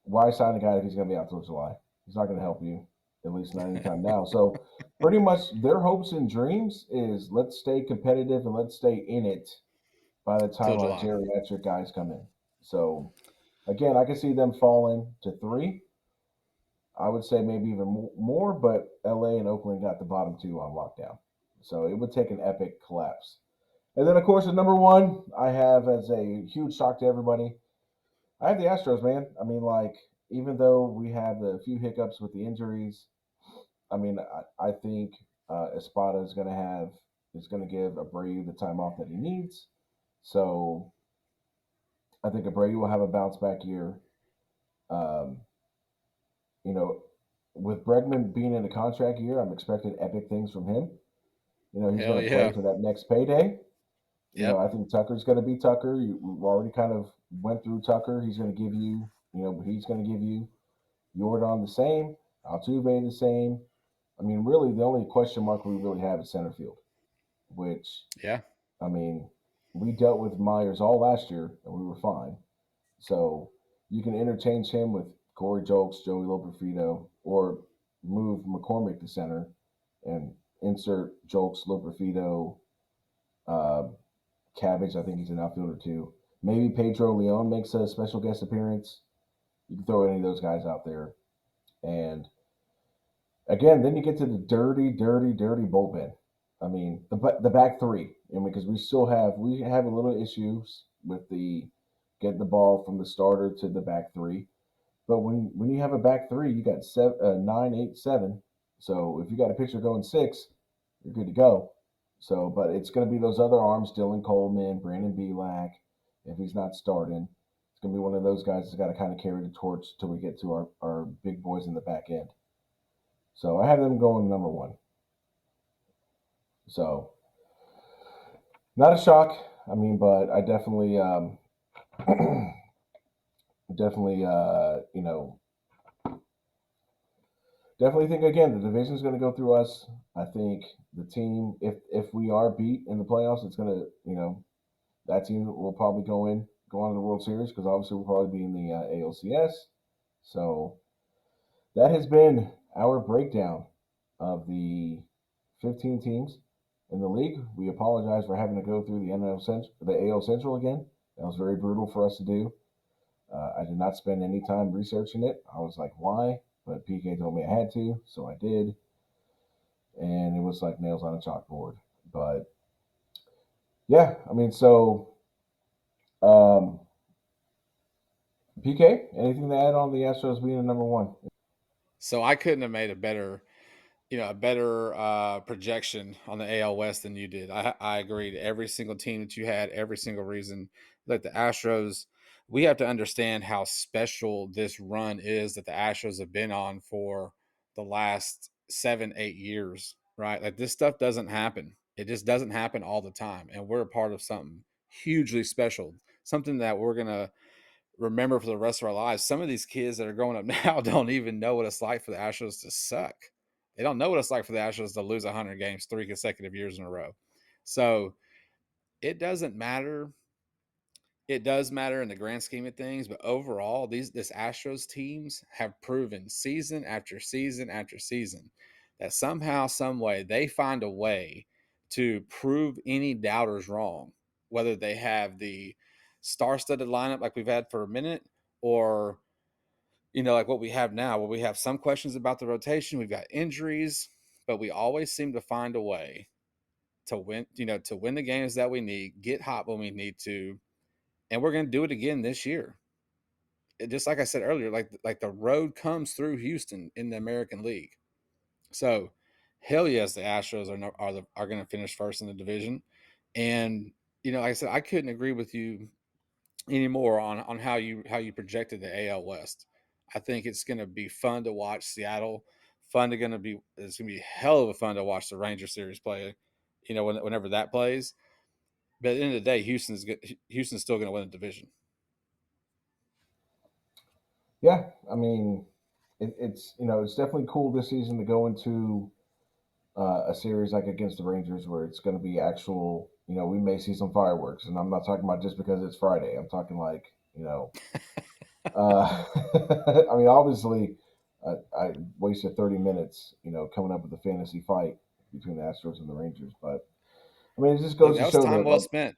Why sign a guy if he's going to be out until July? He's not going to help you, at least not anytime now. So pretty much their hopes and dreams is let's stay competitive and let's stay in it by the Till time our July. geriatric guys come in. So again, I can see them falling to three. I would say maybe even more, but LA and Oakland got the bottom two on lockdown. So it would take an epic collapse. And then, of course, at number one, I have as a huge shock to everybody, I have the Astros, man. I mean, like, even though we have a few hiccups with the injuries, I mean, I think Espada is going to give Abreu the time off that he needs. So I think Abreu will have a bounce back year. Um, you know, with Bregman being in a contract year, I'm expecting epic things from him. You know, he's Hell going to play yeah. for that next payday. You know, Yep. I think Tucker's going to be Tucker. We've already kind of went through Tucker. He's going to give you, he's going to give you Jordan the same, Altuve the same. I mean, really, the only question mark we really have is center field, which, Yeah. I mean, we dealt with Myers all last year and we were fine. So you can interchange him with Corey Jolks, Joey Loperfido, or move McCormick to center and insert Jolks, Loperfido, uh, Cabbage. I think he's an outfielder too. Maybe Pedro Leon makes a special guest appearance. You can throw any of those guys out there. And again, then you get to the dirty, dirty, dirty bullpen. I mean, the back three. I mean, because we have a little issues with the getting the ball from the starter to the back three. But when you have a back three, you got 9, 8, 7. So if you got a pitcher going six, you're good to go. So, but it's going to be those other arms: Dylan Coleman, Brandon Belak. If he's not starting, it's going to be one of those guys that's got to kind of carry the torch till we get to our big boys in the back end. So I have them going number one. So not a shock. I mean, but I definitely, definitely, definitely think again the division is going to go through us. I think the team, if we are beat in the playoffs, it's going to, that team will probably go on to the World Series because obviously we'll probably be in the ALCS. So that has been our breakdown of the 15 teams in the league. We apologize for having to go through the AL Central again. That was very brutal for us to do. I did not spend any time researching it. I was like, why? But PK told me I had to, so I did. And it was like nails on a chalkboard. But yeah, I mean, so um, PK, anything to add on the Astros being the number one? So I couldn't have made a better projection on the AL West than you did. I agreed. Every single team that you had, every single reason. Like the Astros, we have to understand how special this run is that the Astros have been on for the last 7, 8 years, right? Like this stuff doesn't happen. It just doesn't happen all the time. And we're a part of something hugely special, something that we're going to remember for the rest of our lives. Some of these kids that are growing up now don't even know what it's like for the Astros to suck. They don't know what it's like for the Astros to lose 100 games 3 consecutive years in a row. So it doesn't matter. It does matter in the grand scheme of things, but overall, this Astros teams have proven season after season after season that somehow, some way, they find a way to prove any doubters wrong. Whether they have the star-studded lineup like we've had for a minute, or like what we have now, where we have some questions about the rotation, we've got injuries, but we always seem to find a way to win. To win the games that we need, get hot when we need to, and we're going to do it again this year. Just like I said earlier, like the road comes through Houston in the American League. So, hell yes, the Astros are going to finish first in the division. And like I said, I couldn't agree with you anymore on how you projected the AL West. I think it's going to be fun to watch Seattle. It's going to be hell of a fun to watch the Ranger series play. Whenever that plays. But at the end of the day, Houston's still going to win the division. Yeah, I mean, it's definitely cool this season to go into a series like against the Rangers where it's going to be actual. We may see some fireworks, and I'm not talking about just because it's Friday. I'm talking like I mean, obviously, I wasted 30 minutes, coming up with a fantasy fight between the Astros and the Rangers, but I mean, it just Look, goes to that was show time that well like spent.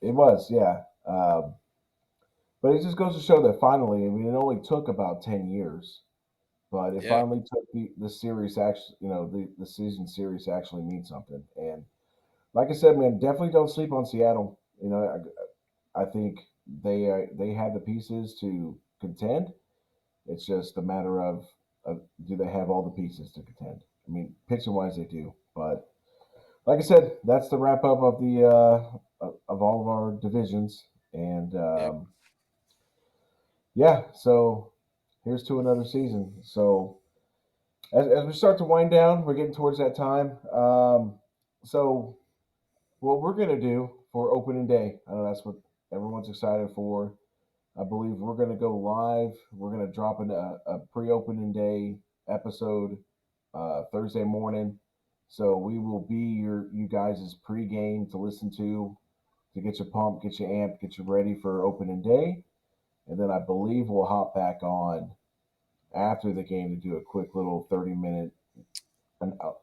it was, yeah. But it just goes to show that finally, I mean, it only took about 10 years, but it Yeah, finally took the series actually, the season series actually means something. And like I said, man, definitely don't sleep on Seattle. I think they have the pieces to contend. It's just a matter of do they have all the pieces to contend? I mean, pitching wise, they do. But like I said, that's the wrap up of the of all of our divisions. And yep, yeah, so here's to another season. So as we start to wind down, we're getting towards that time. So what we're gonna do for opening day, I know that's what everyone's excited for. I believe we're going to go live. We're going to drop a pre-opening day episode Thursday morning. So we will be you guys' pregame to listen to get you pumped, get you amped, get you ready for opening day. And then I believe we'll hop back on after the game to do a quick little 30-minute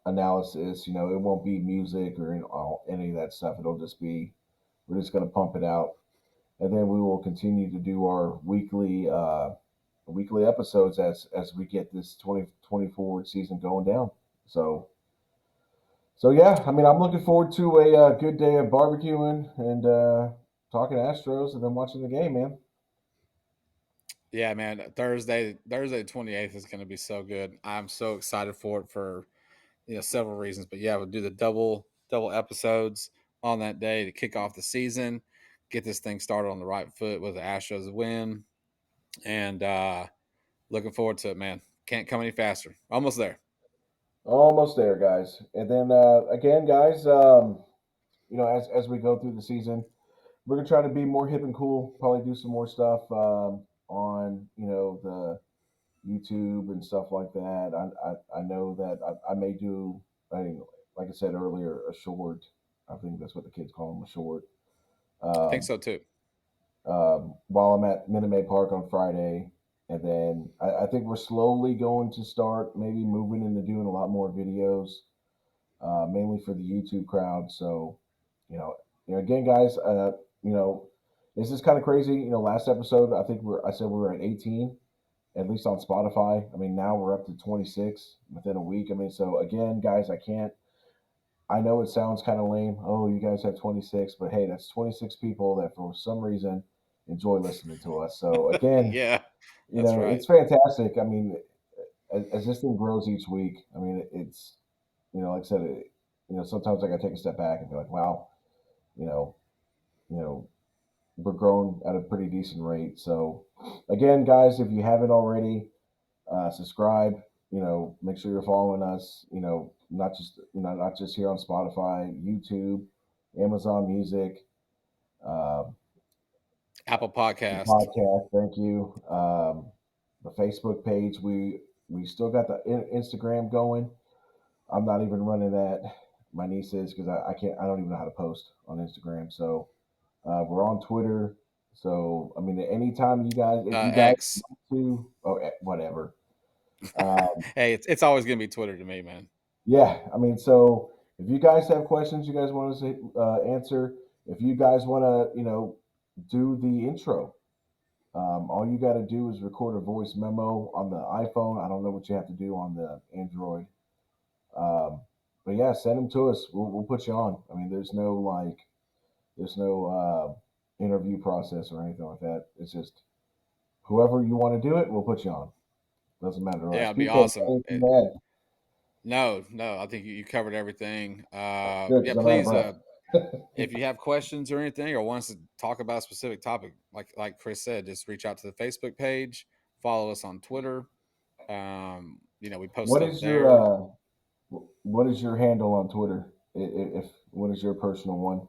analysis. It won't be music or any of that stuff. It'll just be, we're just going to pump it out. And then we will continue to do our weekly episodes as we get this 2024 season going down. So yeah, I mean, I'm looking forward to a good day of barbecuing and talking Astros and then watching the game, man. yeah, man. Thursday 28th is going to be so good. I'm so excited for it for several reasons, but yeah, we'll do the double episodes on that day to kick off the season, get this thing started on the right foot with the Astros win, and looking forward to it, man. Can't come any faster. Almost there. Almost there, guys. And then again, guys, as we go through the season, we're gonna try to be more hip and cool. Probably do some more stuff on the YouTube and stuff like that. I know that I may do, I mean, like I said earlier, a short. I think that's what the kids call them, a short. I think Um, so too. while I'm at Minute Maid Park on Friday, and then I think we're slowly going to start maybe moving into doing a lot more videos, mainly for the YouTube crowd. So, again, guys, this is kind of crazy. Last episode I think I said we were at 18 at least on Spotify. I mean, now we're up to 26 within a week. I mean, so again, guys, I can't. I know it sounds kind of lame. Oh, you guys have 26, but hey, that's 26 people that for some reason enjoy listening to us. So again, Yeah, that's right. it's fantastic. I mean, as this thing grows each week, I mean, it's like I said, sometimes I got to take a step back and be like, wow, you know, you know, we're growing at a pretty decent rate. So again, guys, if you haven't already, subscribe. Make sure you're following us. Not just here on Spotify, YouTube, Amazon Music, uh, Apple the Podcast. podcast. Thank you. The Facebook page. We still got the Instagram going. I'm not even running that. My niece is because I can't. I don't even know how to post on Instagram. So we're on Twitter. So I mean, anytime you guys, if you guys X. want to, whatever. Um, Hey, it's always gonna be Twitter to me, man. Yeah, I mean, so if you guys have questions you guys want us to answer, if you guys want to, do the intro, all you got to do is record a voice memo on the iPhone. I don't know what you have to do on the Android, um, but yeah, send them to us. We'll put you on. I mean, there's no interview process or anything like that. It's just whoever you want to do it, we'll put you on. Doesn't matter to Yeah, us. it'd be PK, awesome. anything to add? No, no, I think you covered everything. Good, Yeah, because I'm out of please, breath. if you have questions or anything, or wants to talk about a specific topic, like Chris said, just reach out to the Facebook page, follow us on Twitter. We post What stuff is your there. what is your handle on Twitter? If what is your personal one?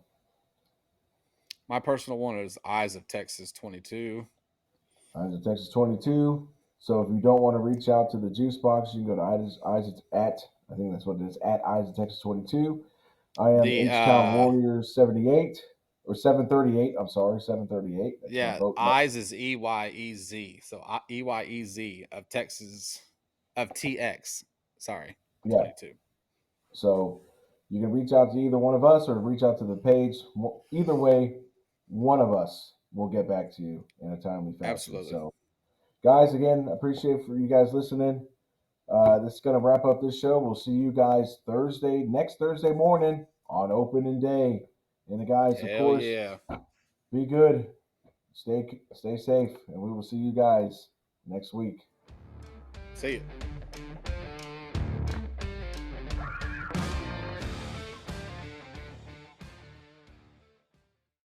My personal one is Eyes of Texas 22. Eyes of Texas 22. So if you don't want to reach out to the juice box, you can go to Eyes at, I think that's what it is, at Eyes of Texas 22. I am The H Town Warriors 78 or 738. I'm sorry, 738. That's my Yeah, vote. No, Eyes is EYEZ. So EYEZ of Texas of TX. Sorry, yeah. 22. So you can reach out to either one of us or reach out to the page. Either way, one of us will get back to you in a timely fashion. Absolutely. So guys, again, appreciate for you guys listening. This is going to wrap up this show. We'll see you guys next Thursday morning on opening day. And the guys, of Hell course, yeah. be good, stay safe, and we will see you guys next week. See you.